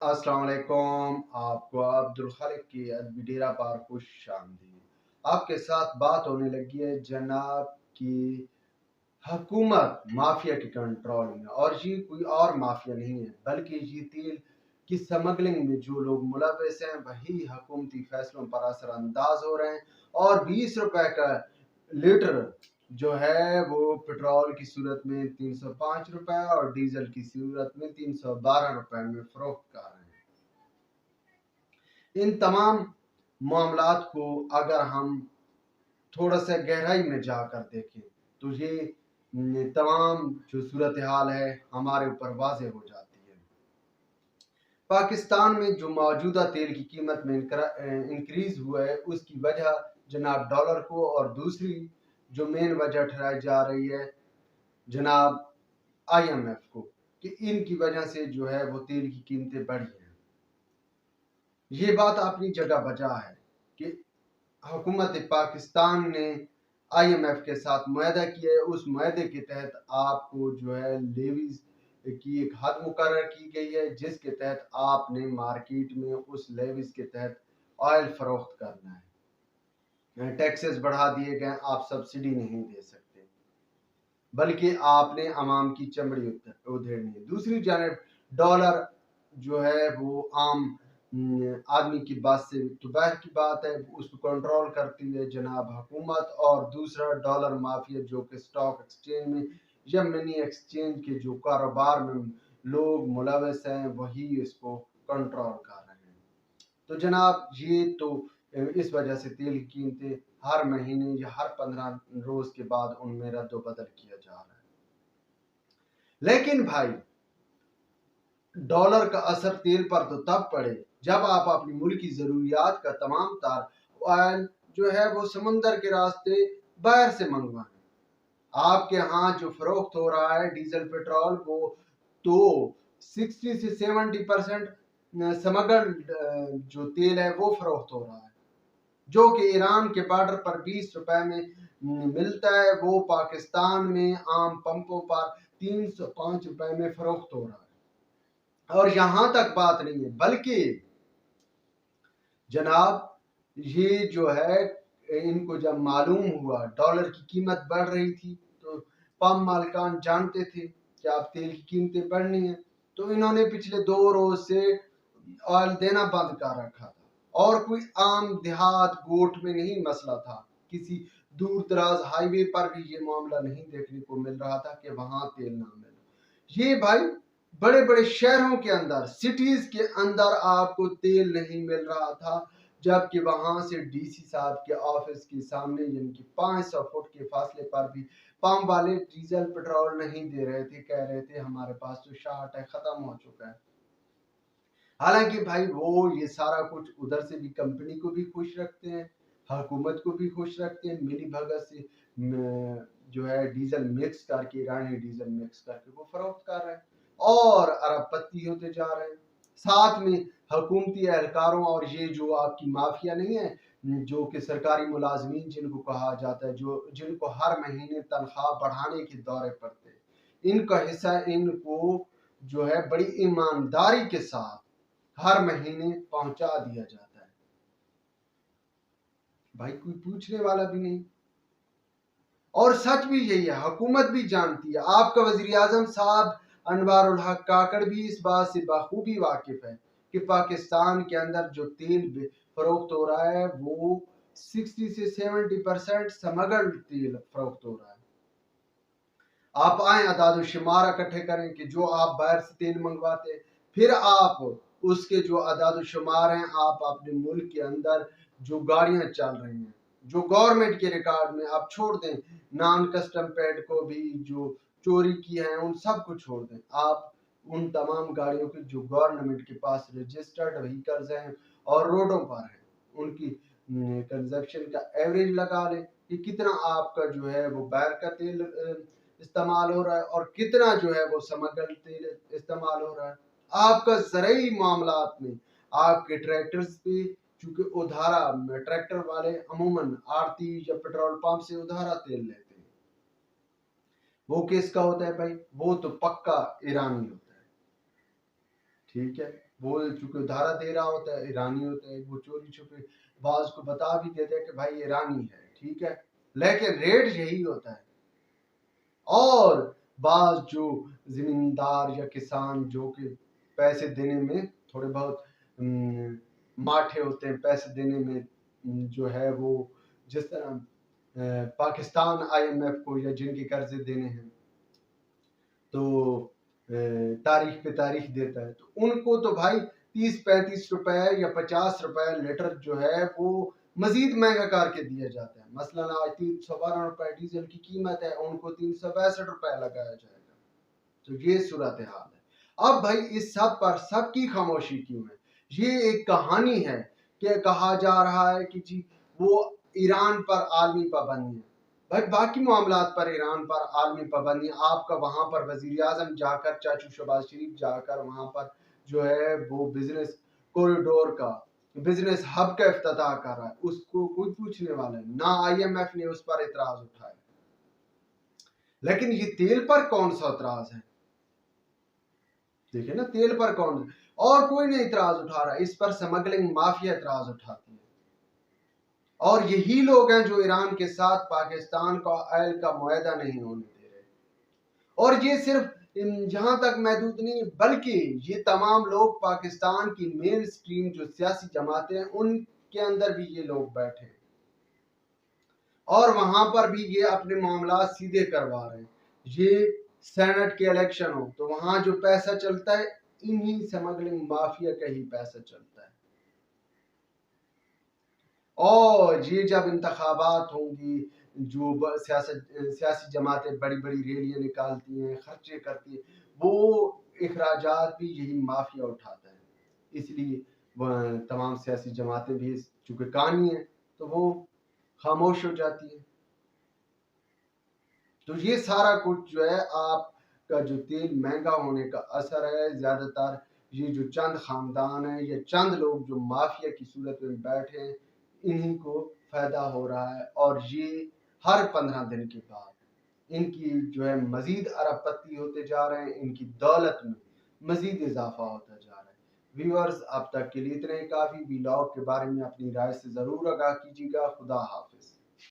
अस्सलाम वालेकुम। आपको अब्दुल खालिक की अदबी डेरा पर खुश आमदीद। आपके साथ बात होने लगी है जनाब की हुकूमत माफिया के कंट्रोल में, और ये कोई और माफिया नहीं है बल्कि ये तेल की स्मगलिंग में जो लोग मुलविस हैं वही हुकूमती फैसलों पर असरअंदाज हो रहे हैं। और 20 रुपए का लीटर जो है वो पेट्रोल की सूरत में 305 रुपए और डीजल की सूरत में 312 रुपए में फरोख्त कर रहे हैं। इन तमाम मामलात को अगर हम थोड़ा सा गहराई में जाकर देखें तो ये तमाम जो सूरत हाल है हमारे ऊपर वाज़ेह हो जाती है। पाकिस्तान में जो मौजूदा तेल की कीमत में इंक्रीज हुआ है उसकी वजह जनाब डॉलर को, और दूसरी जो मेन वजह ठहराई जा रही है जनाब IMF को, कि इनकी वजह से जो है वो तेल की कीमतें बढ़ी हैं। ये बात अपनी जगह बजा है कि हुकूमत पाकिस्तान ने IMF के साथ मुआहदा किया है। उस मुआहदे के तहत आपको जो है लेवीज की एक हद मुकर्रर की गई है जिसके तहत आपने मार्केट में उस लेवीज के तहत ऑयल फरोख्त करना है। टैक्सेस बढ़ा दिए गए, आप सब्सिडी नहीं दे सकते बल्कि आपने अवाम की चमड़ी उधेड़नी है। दूसरी जानब डॉलर जो है वो आम आदमी की बात से तो बाहर की बात है, उसको कंट्रोल करती है जनाब हुकूमत। और दूसरा डॉलर माफिया जो कि स्टॉक एक्सचेंज में या मिनी एक्सचेंज के जो कारोबार में लोग मुलविस हैं वही इसको कंट्रोल कर रहे हैं। तो जनाब ये तो इस वजह से तेल की कीमतें हर महीने या हर 15 रोज के बाद उनमें रद्द-ओ-बदल किया जा रहा है। लेकिन भाई डॉलर का असर तेल पर तो तब पड़े जब आप अपनी मुल्क की जरूरियात का तमाम तार ऑयल जो है वो समंदर के रास्ते बाहर से मंगवाएं। आपके यहाँ जो फरोख्त हो रहा है डीजल पेट्रोल वो तो 60 से 70% समगल जो तेल है वो फरोख्त हो रहा है, जो कि ईरान के बॉर्डर पर 20 रुपए में मिलता है, वो पाकिस्तान में आम पंपों पर 305 रुपए में फरोख्त हो रहा है। और यहां तक बात नहीं है बल्कि जनाब ये जो है इनको जब मालूम हुआ डॉलर की कीमत बढ़ रही थी तो पंप मालिकान जानते थे कि अब तेल की कीमतें बढ़नी है, तो इन्होंने पिछले 2 रोज से ऑयल देना बंद कर रखा था। और कोई आम देहात गोट में नहीं मसला था, किसी दूर दराज हाईवे पर भी ये मामला नहीं देखने को मिल रहा था कि वहां तेल ना मिले। ये भाई बड़े बड़े शहरों के अंदर सिटीज के अंदर आपको तेल नहीं मिल रहा था, जबकि वहां से DC साहब के ऑफिस के सामने जिनकी 500 फुट के फासले पर भी पंप वाले डीजल पेट्रोल नहीं दे रहे थे, कह रहे थे हमारे पास तो शार्ट है, खत्म हो चुका है। हालांकि भाई वो ये सारा कुछ उधर से भी कंपनी को भी खुश रखते हैं, हुकूमत को भी खुश रखते हैं, मिली भगत से जो है डीजल मिक्स करके ईरानी डीजल मिक्स करके वो फरोख्त कर रहे हैं और अरबपति होते जा रहे हैं। साथ में हुकूमती एहलकारों और ये जो आपकी माफिया नहीं है जो कि सरकारी मुलाजमीन जिनको कहा जाता है, जो जिनको हर महीने तनख्वाह बढ़ाने के दौरे पड़ते हैं, इनका हिस्सा इनको जो है बड़ी ईमानदारी के साथ हर महीने पहुंचा दिया जाता है। भाई कोई पूछने वाला भी नहीं। और सच भी यही है, हुकूमत भी जानती है, आपका वजीर आजम साहब अनवारुल हक काकड़ भी इस बात से बखूबी वाकिफ है कि पाकिस्तान के अंदर जो तेल फरोख्त हो रहा है वो 60 से 70% समगल तेल फरोख्त हो रहा है। आप आए अदाद शुमार इकट्ठे करें कि जो आप बाहर से तेल मंगवाते फिर आप उसके जो अदाद शुमार हैं आप अपने मुल्क के अंदर जो गाड़ियां चल रही हैं जो गवर्नमेंट के रिकॉर्ड में आप छोड़ दें, नॉन कस्टम पेड को भी जो चोरी की है उन सब को छोड़ दें, आप उन तमाम गाड़ियों की जो गवर्नमेंट के पास रजिस्टर्ड व्हीकल्स हैं और रोडों पर हैं उनकी कंजप्शन का एवरेज लगा लें कि कितना आपका जो है वो बाहर का तेल इस्तेमाल हो रहा है और कितना जो है वो समगल तेल इस्तेमाल हो रहा है। आपका ज़रूरी मामलात में आपके ट्रैक्टर्स पे चूंकि उधारा ट्रैक्टर वाले अमूमन आड़ती या पेट्रोल पंप से उधारा तेल लेते हैं, वो किसका होता है भाई? वो तो पक्का ईरानी होता है। ठीक है, وہ چونکہ ادھارا دے رہا ہوتا ہے، ایرانی ہوتا ہے، وہ چوری چھپے بعض کو بتا بھی دیتے ہیں کہ بھائی ایرانی ہے، ٹھیک ہے، لیکن ریٹ یہی ہوتا ہے۔ اور بعض جو زمیندار یا کسان جو کہ پیسے دینے میں تھوڑے بہت ماٹھے ہوتے ہیں، پیسے دینے میں جو ہے وہ جس طرح پاکستان آئی ایم ایف کو یا جن کے قرضے دینے ہیں تو تاریخ پہ تاریخ دیتا ہے، تو ان کو تو بھائی 30-35 روپے یا 50 روپے لیٹر جو ہے وہ مزید مہنگا کر کے دیا جاتا ہے۔ مثلا آج 312 روپے ڈیزل کی قیمت ہے، ان کو 362 روپے لگایا جائے گا۔ تو یہ صورتحال ہے۔ اب بھائی اس سب پر سب کی خاموشی کیوں ہے؟ یہ ایک کہانی ہے کہ کہا جا رہا ہے کہ جی وہ ایران پر عالمی پابندی ہے۔ بھائی باقی معاملات پر ایران پر عالمی پابندی، آپ کا وہاں پر وزیر اعظم جا کر، چاچو شہباز شریف جا کر وہاں پر جو ہے وہ بزنس کوریڈور کا، بزنس ہب کا افتتاح کر رہا ہے، اس کو کوئی پوچھنے والا ہے نہ، آئی ایم ایف نے اس پر اعتراض اٹھایا۔ لیکن یہ تیل پر کون سا اعتراض ہے؟ دیکھیں نا، تیل پر کون، اور کوئی نہیں اعتراض اٹھا رہا، اس پر سمگلنگ مافیا اعتراض اٹھاتی ہے۔ اور یہی لوگ ہیں جو ایران کے ساتھ پاکستان کا آئل کا معاہدہ نہیں ہونے دے رہے۔ اور یہ صرف یہاں تک محدود نہیں، بلکہ یہ تمام لوگ پاکستان کی مین سٹریم جو سیاسی جماعتیں ہیں ان کے اندر بھی یہ لوگ بیٹھے ہیں، اور وہاں پر بھی یہ اپنے معاملات سیدھے کروا رہے ہیں۔ یہ سینٹ کے الیکشن ہو تو وہاں جو پیسہ چلتا ہے انہی سمگلنگ مافیا کا ہی پیسہ چلتا ہے۔ اور یہ جب انتخابات ہوں گی، جو سیاسی جماعتیں بڑی بڑی ریلیاں نکالتی ہیں، خرچے کرتی ہیں، وہ اخراجات بھی یہی مافیا اٹھاتا ہے۔ اس لیے وہ تمام سیاسی جماعتیں بھی چونکہ کانی ہیں تو وہ خاموش ہو جاتی ہیں۔ تو یہ سارا کچھ جو ہے آپ کا جو تیل مہنگا ہونے کا اثر ہے، زیادہ تر یہ جو چند خاندان ہیں یا چند لوگ جو مافیا کی صورت میں بیٹھے ہیں انہی کو فائدہ ہو رہا ہے، اور یہ ہر 15 دن کے بعد ان کی جو ہے مزید ارب پتی ہوتے جا رہے ہیں، ان کی دولت میں مزید اضافہ ہوتا جا رہا ہے۔ ویورز اب تک کے لیے اتنا ہی کافی۔ ویلاگ کے بارے میں اپنی رائے سے ضرور آگاہ کیجیے گا۔ خدا حافظ۔